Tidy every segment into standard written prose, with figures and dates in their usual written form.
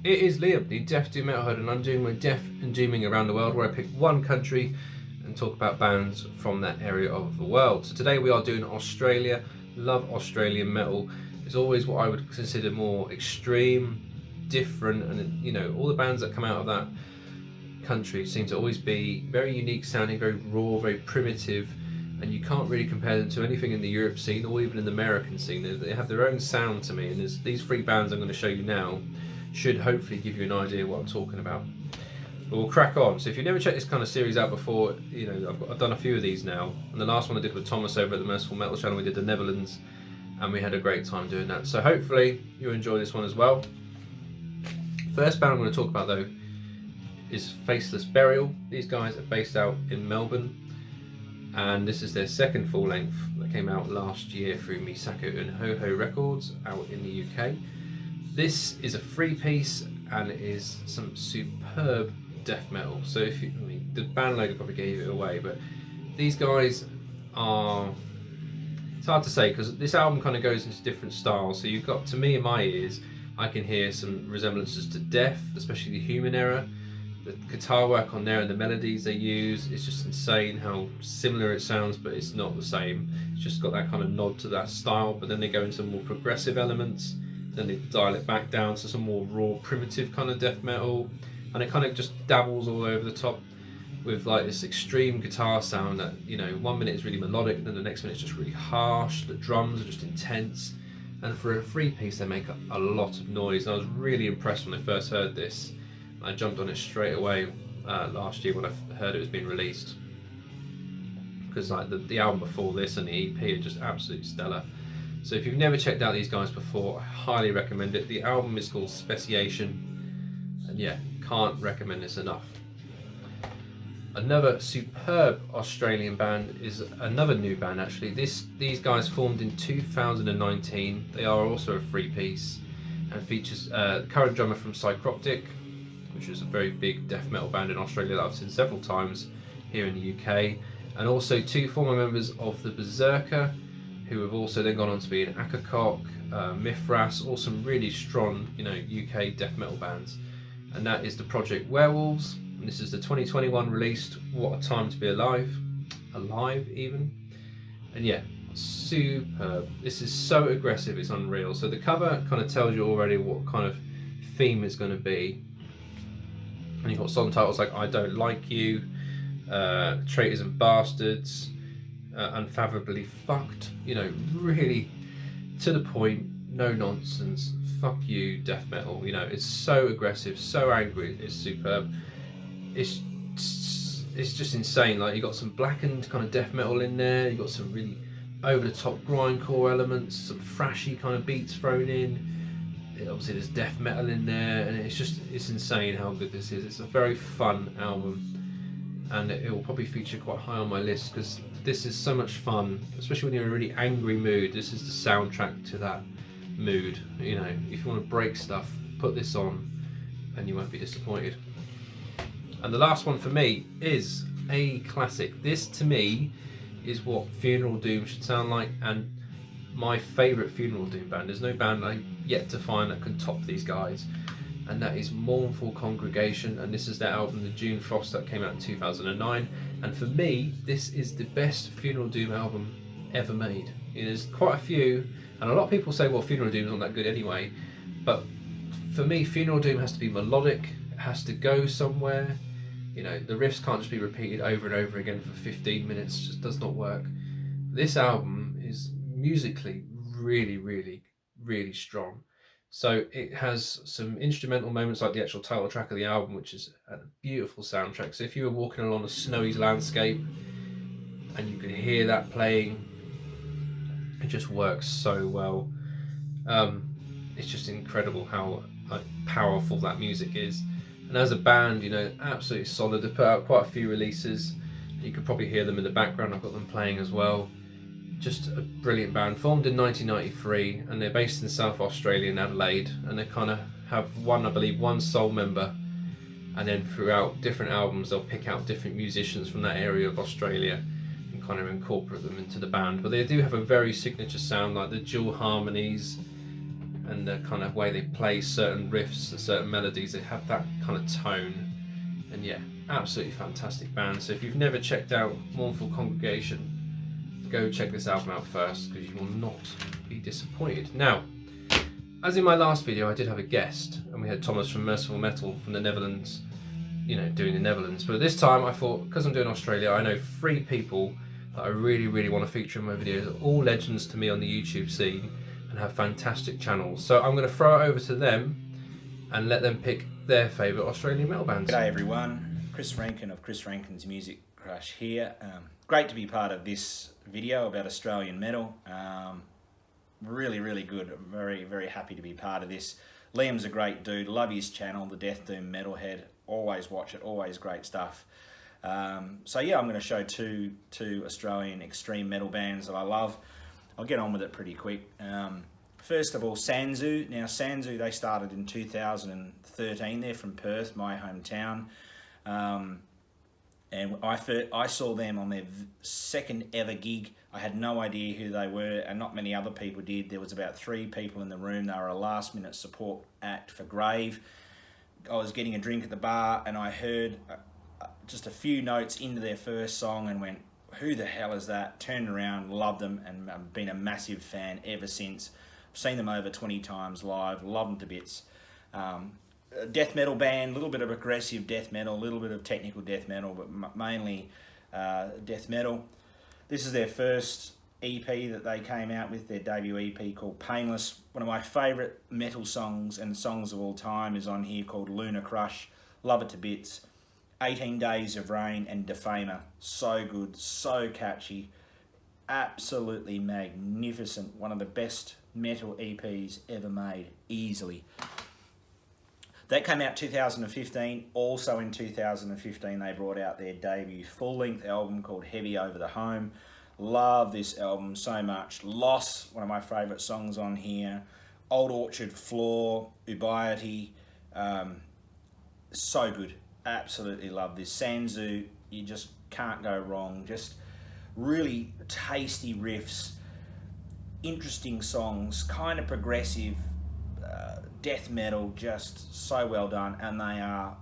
It is Liam, the Deaf Doom Metalhead, and I'm doing my Deaf and Dooming around the world, where I pick one country and talk about bands from that area of the world. So today we are doing Australia. Love Australian metal. It's always what I would consider more extreme, different, and you know, all the bands that come out of that country seem to always be very unique sounding, very raw, very primitive, and you can't really compare them to anything in the Europe scene or even in the American scene. They have their own sound to me, and these three bands I'm going to show you now should hopefully give you an idea what I'm talking about. But we'll crack on. So if you've never checked this kind of series out before, you know, I've done a few of these now, and the last one I did with Thomas over at the Merciful Metal channel, we did the Netherlands, and we had a great time doing that. So hopefully you'll enjoy this one as well. First band I'm going to talk about though is Faceless Burial. These guys are based out in Melbourne, and this is their second full length that came out last year through Misako and Ho Ho Records out in the UK. This is a 3-piece and it is some superb death metal. So if you, I mean, the band logo probably gave it away, but these guys are, it's hard to say because this album kind of goes into different styles. So you've got, to me in my ears, I can hear some resemblances to Death, especially the Human Era. The guitar work on there and the melodies they use, it's just insane how similar it sounds, but it's not the same. It's just got that kind of nod to that style, but then they go into more progressive elements, then they dial it back down to some more raw, primitive kind of death metal, and it kind of just dabbles all over the top with like this extreme guitar sound that, you know, 1 minute is really melodic, then the next minute it's just really harsh, the drums are just intense, and for a 3-piece they make a lot of noise. And I was really impressed when I first heard this. I jumped on it straight away last year when I heard it was being released, because like the album before this and the EP are just absolutely stellar. So if you've never checked out these guys before, I highly recommend it. The album is called Speciation, and yeah, can't recommend this enough. Another superb Australian band is another new band actually. These guys formed in 2019. They are also a 3-piece and features the current drummer from Psychroptic, which is a very big death metal band in Australia that I've seen several times here in the UK, and also 2 former members of the Berserker, who have also then gone on to be in Akakok, Mithras, all some really strong, you know, UK death metal bands. And that is the project Werewolves, and this is the 2021 released What a Time to Be Alive even. And yeah, superb. This is so aggressive, it's unreal. So the cover kind of tells you already what kind of theme it's going to be. And you've got song titles like I Don't Like You, Traitors and Bastards, Unfathomably Fucked, you know, really to the point, no nonsense, fuck you death metal, you know, it's so aggressive, so angry, it's superb. It's just insane. Like, you got some blackened kind of death metal in there, you got some really over the top grindcore elements, some thrashy kind of beats thrown in. Obviously there's death metal in there, and it's insane how good this is. It's a very fun album, and it will probably feature quite high on my list because this is so much fun, especially when you're in a really angry mood. This is the soundtrack to that mood. You know, if you want to break stuff, put this on and you won't be disappointed. And the last one for me is a classic. This to me is what Funeral Doom should sound like, and my favourite Funeral Doom band. There's no band I yet to find that can top these guys, and that is Mournful Congregation, and this is their album The June Frost that came out in 2009, and for me this is the best Funeral Doom album ever made. There's quite a few, and a lot of people say, well, Funeral Doom is not that good anyway, but for me Funeral Doom has to be melodic, it has to go somewhere, you know, the riffs can't just be repeated over and over again for 15 minutes, it just does not work. This album is musically really strong. So it has some instrumental moments like the actual title track of the album, which is a beautiful soundtrack. So if you were walking along a snowy landscape and you could hear that playing, it just works so well. It's just incredible how powerful that music is. And as a band, you know, absolutely solid. They put out quite a few releases. You could probably hear them in the background. I've got them playing as well. Just a brilliant band, formed in 1993, and they're based in South Australia in Adelaide, and they kind of have one sole member, and then throughout different albums they'll pick out different musicians from that area of Australia and kind of incorporate them into the band. But they do have a very signature sound, like the dual harmonies, and the kind of way they play certain riffs, certain melodies, they have that kind of tone. And yeah, absolutely fantastic band. So if you've never checked out Mournful Congregation, go check this album out first, because you will not be disappointed. Now, as in my last video, I did have a guest, and we had Thomas from Merciful Metal from the Netherlands, doing the Netherlands. But this time I thought, because I'm doing Australia, I know 3 people that I really, really want to feature in my videos, all legends to me on the YouTube scene, and have fantastic channels. So I'm going to throw it over to them and let them pick their favourite Australian metal bands. G'day everyone, Chris Rankin of Chris Rankin's Music Crush here. Great to be part of this video about Australian metal. Really, really good. I'm very, very happy to be part of this. Liam's a great dude. Love his channel, the Death Doom Metalhead. Always watch it. Always great stuff. So yeah, I'm going to show two Australian extreme metal bands that I love. I'll get on with it pretty quick. First of all, Sanzu. Now Sanzu, they started in 2013. They're from Perth, my hometown. And I saw them on their second ever gig. I had no idea who they were, and not many other people did. There was about 3 people in the room. They were a last minute support act for Grave. I was getting a drink at the bar, and I heard just a few notes into their first song and went, who the hell is that? Turned around, loved them, and I've been a massive fan ever since. I've seen them over 20 times live, love them to bits. Death metal band, a little bit of aggressive death metal, a little bit of technical death metal, but mainly death metal. This is their first EP that they came out with, their debut EP called Painless. One of my favourite metal songs and songs of all time is on here, called Lunar Crush. Love it to bits. 18 Days of Rain and Defamer. So good, so catchy, absolutely magnificent. One of the best metal EPs ever made, easily. That came out 2015. Also in 2015, they brought out their debut full-length album called Heavy Over the Home. Love this album so much. Loss, one of my favourite songs on here. Old Orchard Floor, Ubiety. So good. Absolutely love this. Sanzu, you just can't go wrong. Just really tasty riffs. Interesting songs. Kind of progressive. Death metal, just so well done, and they are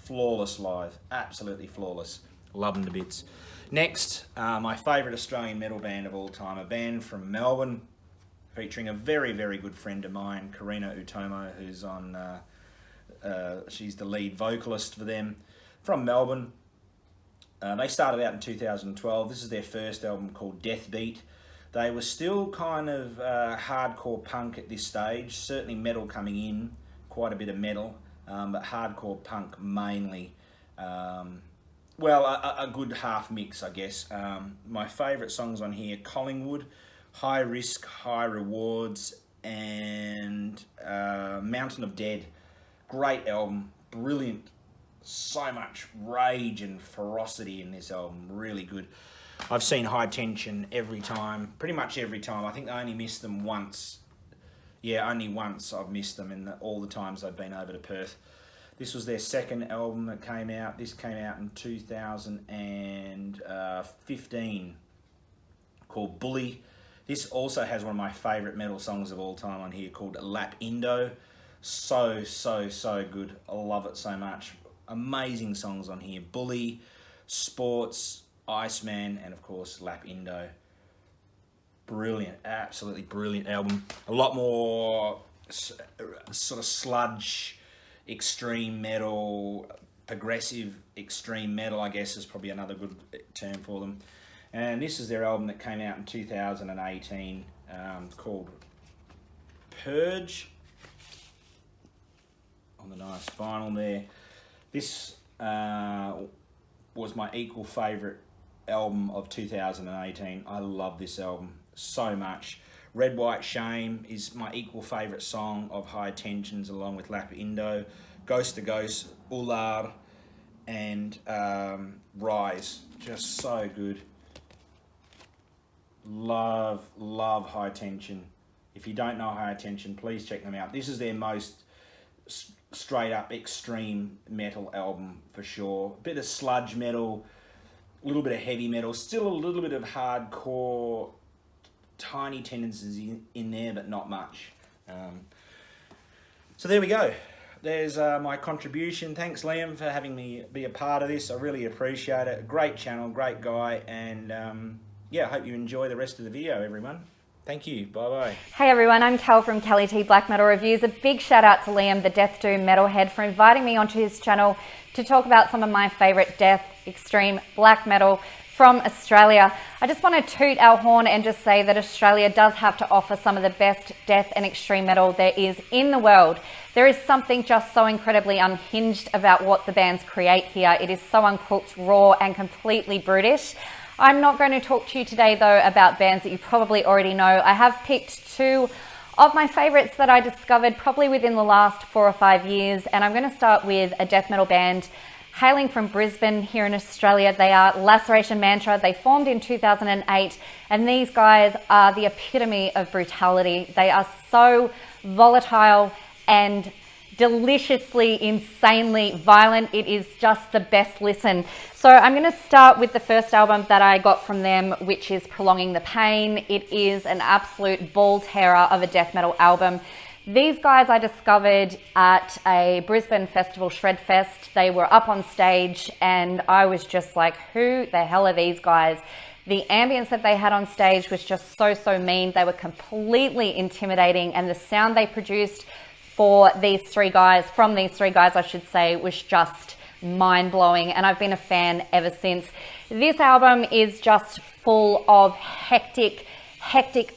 flawless live, absolutely flawless. Love them to bits. Next, my favourite Australian metal band of all time, a band from Melbourne, featuring a very, very good friend of mine, Karina Utomo, who's on, she's the lead vocalist for them, from Melbourne. They started out in 2012. This is their first album called Death Beat. They were still kind of hardcore punk at this stage, certainly metal coming in, quite a bit of metal, but hardcore punk mainly. Well, a good half mix, I guess. My favourite songs on here, Collingwood, High Risk, High Rewards, and Mountain of Dead. Great album, brilliant. So much rage and ferocity in this album, really good. I've seen High Tension every time, pretty much every time. I think I only missed them once. Yeah, only once I've missed them in all the times I've been over to Perth. This was their second album that came out. This came out in 2015, called Bully. This also has one of my favourite metal songs of all time on here, called Lap Indo. So good. I love it so much. Amazing songs on here. Bully, Sports, Iceman, and of course Lap Indo. Brilliant, absolutely brilliant album. A lot more sort of sludge, extreme metal, progressive extreme metal, I guess is probably another good term for them. And this is their album that came out in 2018, called Purge. On the nice vinyl there. This was my equal favourite album of 2018. I love this album so much. Red White Shame is my equal favourite song of High Tensions, along with Lap Indo, Ghost to Ghost, Ular, and Rise. Just so good. Love High Tension. If you don't know High Tension, please check them out. This is their most straight up extreme metal album for sure. A bit of sludge metal, a little bit of heavy metal, still a little bit of hardcore, tiny tendencies in there, but not much. So there we go. There's my contribution. Thanks, Liam, for having me be a part of this. I really appreciate it. Great channel, great guy, and yeah, I hope you enjoy the rest of the video, everyone. Thank you. Bye-bye. Hey everyone, I'm Kel from KellyTee Black Metal Reviews. A big shout out to Liam, the Death Doom metalhead, for inviting me onto his channel to talk about some of my favourite death, extreme, black metal from Australia. I just want to toot our horn and just say that Australia does have to offer some of the best death and extreme metal there is in the world. There is something just so incredibly unhinged about what the bands create here. It is so uncooked, raw and completely brutish. I'm not going to talk to you today though about bands that you probably already know. I have picked two of my favourites that I discovered probably within the last 4 or 5 years, and I'm going to start with a death metal band hailing from Brisbane here in Australia. They are Laceration Mantra. They formed in 2008, and these guys are the epitome of brutality. They are so volatile and deliciously, insanely violent. It is just the best listen. So I'm going to start with the first album that I got from them, which is Prolonging the Pain. It is an absolute ball terror of a death metal album. These guys I discovered at a Brisbane festival, Shredfest. They were up on stage and I was just like, who the hell are these guys? The ambience that they had on stage was just so mean. They were completely intimidating, and the sound they produced from these three guys, I should say, was just mind-blowing, and I've been a fan ever since. This album is just full of hectic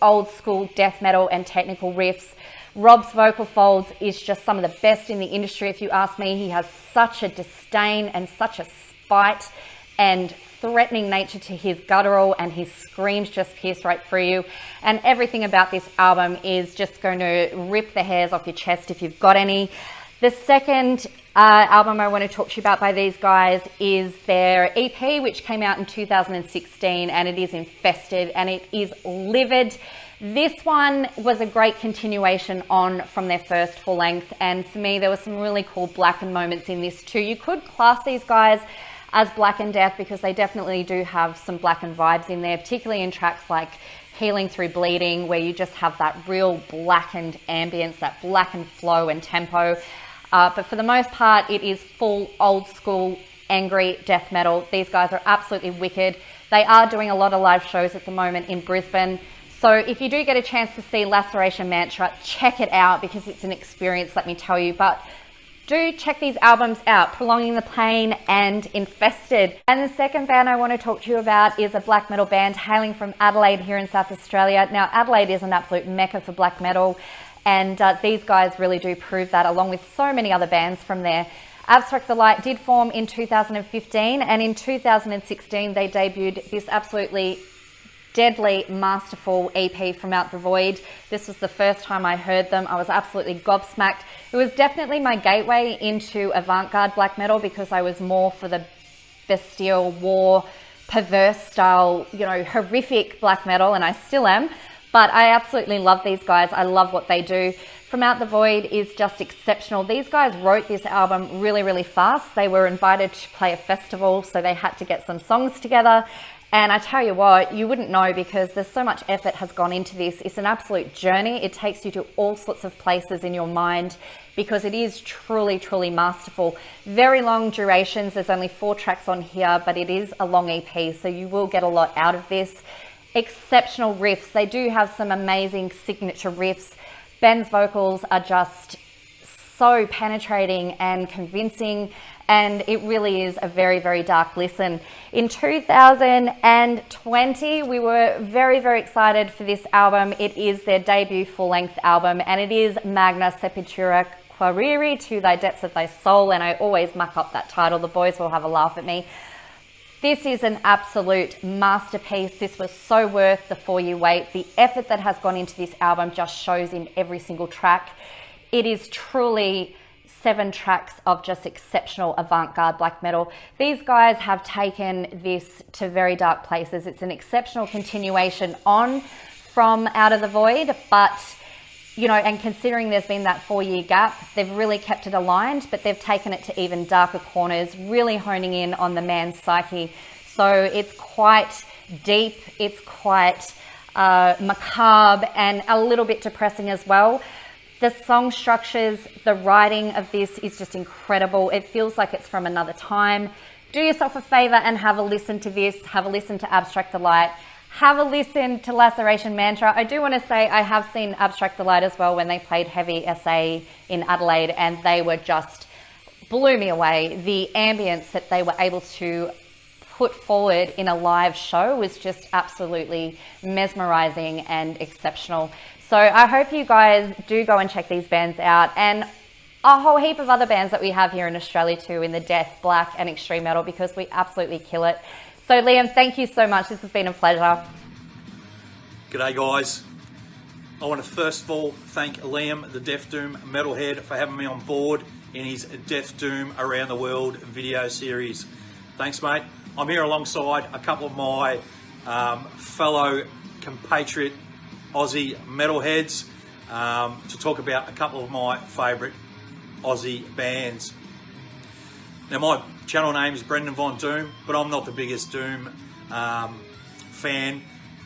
old school death metal and technical riffs. Rob's vocal folds is just some of the best in the industry, if you ask me. He has such a disdain and such a spite and threatening nature to his guttural, and his screams just pierce right through you. And everything about this album is just going to rip the hairs off your chest if you've got any. The second album I want to talk to you about by these guys is their EP, which came out in 2016, and it is Infested, and it is livid. This one was a great continuation on from their first full length, and for me there were some really cool blackened moments in this too. You could class these guys as blackened death because they definitely do have some blackened vibes in there, particularly in tracks like Healing Through Bleeding, where you just have that real blackened ambience, that blackened flow and tempo. But for the most part, it is full old school angry death metal. These guys are absolutely wicked. They are doing a lot of live shows at the moment in Brisbane. So if you do get a chance to see Laceration Mantra, check it out because it's an experience, let me tell you. But do check these albums out, Prolonging the Pain and Infested. And the second band I want to talk to you about is a black metal band hailing from Adelaide here in South Australia. Now, Adelaide is an absolute mecca for black metal, and these guys really do prove that, along with so many other bands from there. Abstract the Light did form in 2015, and in 2016 they debuted this absolutely deadly, masterful EP from Out the Void. This was the first time I heard them. I was absolutely gobsmacked. It was definitely my gateway into avant-garde black metal because I was more for the bestial, war, perverse style, you know, horrific black metal, and I still am. But I absolutely love these guys. I love what they do. From Out the Void is just exceptional. These guys wrote this album really fast. They were invited to play a festival, so they had to get some songs together. And I tell you what, you wouldn't know because there's so much effort has gone into this. It's an absolute journey. It takes you to all sorts of places in your mind because it is truly masterful. Very long durations. There's only 4 tracks on here, but it is a long EP, so you will get a lot out of this. Exceptional riffs. They do have some amazing signature riffs. Ben's vocals are just so penetrating and convincing, and it really is a very dark listen. In 2020, we were very excited for this album. It is their debut full-length album, and it is Magna Sepultura Quariri, To Thy Depths of Thy Soul, and I always muck up that title. The boys will have a laugh at me. This is an absolute masterpiece. This was so worth the 4-year wait. The effort that has gone into this album just shows in every single track. It is truly 7 tracks of just exceptional avant-garde black metal. These guys have taken this to very dark places. It's an exceptional continuation on from Out of the Void, but you know, and considering there's been that 4-year gap, they've really kept it aligned, but they've taken it to even darker corners, really honing in on the man's psyche. So it's quite deep, it's quite macabre and a little bit depressing as well. The song structures, the writing of this is just incredible. It feels like it's from another time. Do yourself a favor and have a listen to this. Have a listen to Abstract Delight. Have a listen to Laceration Mantra. I do want to say I have seen Abstract Delight as well when they played Heavy SA in Adelaide, and they were just blew me away. The ambience that they were able to put forward in a live show was just absolutely mesmerizing and exceptional. So I hope you guys do go and check these bands out, and a whole heap of other bands that we have here in Australia too, in the death, black and extreme metal, because we absolutely kill it. So Liam, thank you so much. This has been a pleasure. G'day guys. I want to first of all thank Liam, the Death Doom Metalhead, for having me on board in his Death Doom Around the World video series. Thanks mate. I'm here alongside a couple of my fellow compatriot Aussie metalheads to talk about a couple of my favourite Aussie bands. Now my channel name is Brendan Von Doom, but I'm not the biggest Doom fan,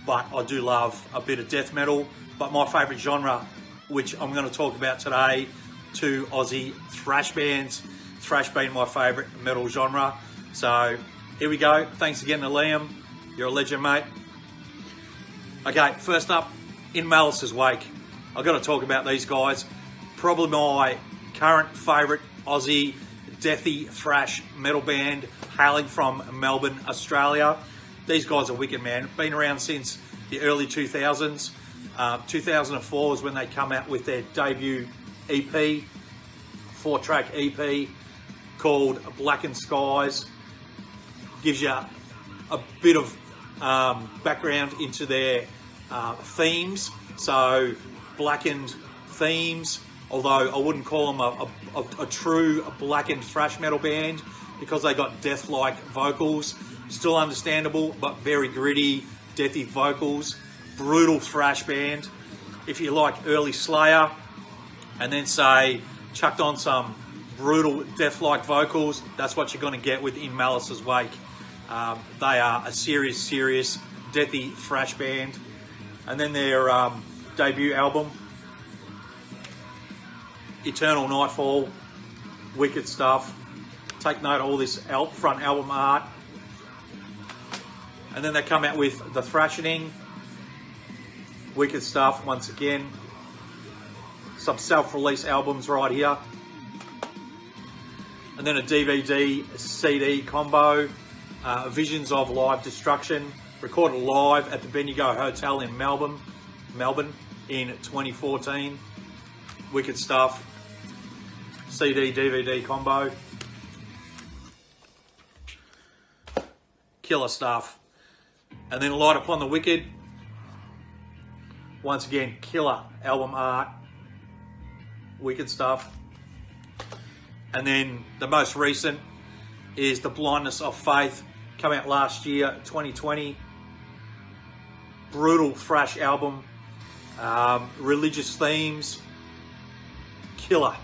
but I do love a bit of death metal. But my favourite genre, which I'm going to talk about today, two Aussie thrash bands, thrash being my favourite metal genre. So here we go. Thanks again to Liam. You're a legend, mate. Okay, first up, In Malice's wake. I've got to talk about these guys. Probably my current favourite Aussie deathy thrash metal band hailing from Melbourne, Australia. These guys are wicked, man. Been around since the early 2000s. 2004 is when they come out with their debut EP, 4-track EP called Blackened Skies. Gives you a bit of background into their themes. So blackened themes, although I wouldn't call them a true blackened thrash metal band because they got death-like vocals. Still understandable, but very gritty, deathy vocals. Brutal thrash band. If you like early Slayer and then say chucked on some brutal death-like vocals, that's what you're going to get with In Malice's wake. They are a serious deathy thrash band. And then their debut album, Eternal Nightfall, wicked stuff. Take note of all this front album art. And then they come out with The Thrashing, wicked stuff once again. Some self-release albums right here. And then a DVD CD combo, Visions of Live Destruction, recorded live at the Bendigo Hotel in Melbourne in 2014. Wicked stuff. CD, DVD combo. Killer stuff. And then Light Upon the Wicked. Once again, killer album art. Wicked stuff. And then the most recent is The Blindness of Faith. Come out last year, 2020. Brutal thrash album. Religious themes. Killer.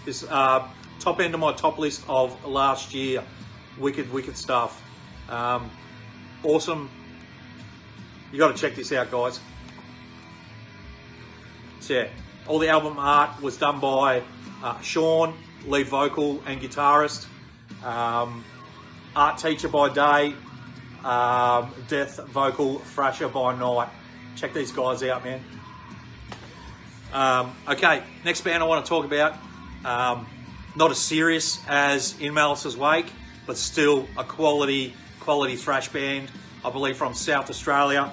This top end of my top list of last year. Wicked stuff. Awesome. You got to check this out, guys. So yeah, all the album art was done by Sean, lead vocal and guitarist. Art teacher by day, death vocal thrasher by night. Check these guys out, man. Okay, next band I want to talk about. Not as serious as In Malice's wake, but still a quality thrash band. I believe from South Australia.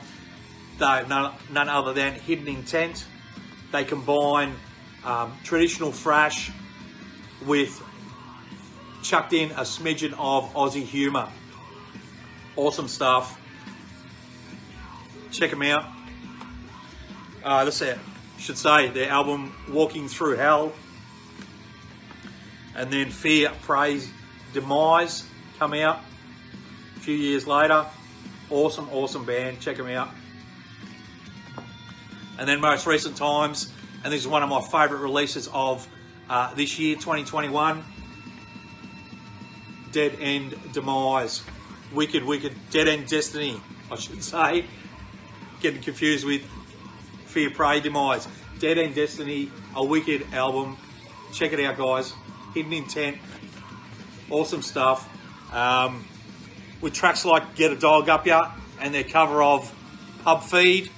They're none other than Hidden Intent. They combine traditional thrash with chucked in a smidgen of Aussie humour. Awesome stuff. Check them out. Should say their album Walking Through Hell, and then Fear, Praise, Demise come out a few years later. Awesome band. Check them out. And then most recent times, and this is one of my favourite releases of this year, 2021, Dead End Demise. Wicked Dead End Destiny, I should say. Getting confused with Fear, Prey, Demise. Dead End Destiny, a wicked album. Check it out, guys. Hidden Intent, awesome stuff. With tracks like Get a Dog Up Ya and their cover of Pub Feed.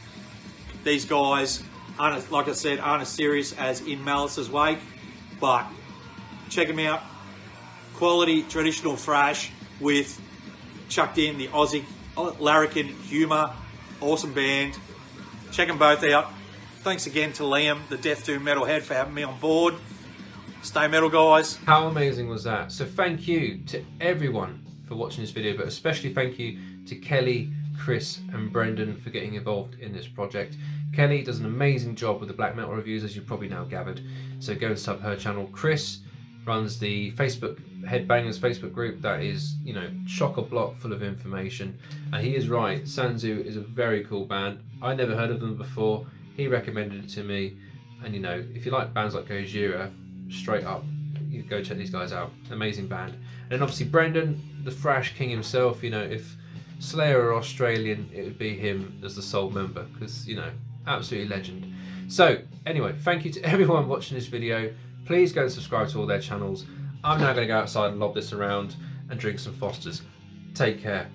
These guys aren't, like I said, aren't as serious as In Malice's wake, but check them out. Quality traditional thrash with chucked in the Aussie larrikin humour. Awesome band. Check them both out. Thanks again to Liam, the Death Doom Metalhead, for having me on board. Stay metal, guys. How amazing was that? So thank you to everyone for watching this video, but especially thank you to Kelly, Chris and Brendan for getting involved in this project. Kelly does an amazing job with the black metal reviews, as you've probably now gathered, so go and sub her channel. Chris runs the Facebook Headbangers Facebook group that is, you know, chock-a-block full of information, and he is right, Sanzu is a very cool band. I never heard of them before. He recommended it to me, and you know, if you like bands like Gojira, straight up, you go check these guys out. Amazing band. And then obviously Brendan, the thrash king himself. You know, if Slayer are Australian, it would be him as the sole member, because, you know, absolutely legend. So anyway, thank you to everyone watching this video. Please go and subscribe to all their channels. I'm now going to go outside and lob this around and drink some Fosters. Take care.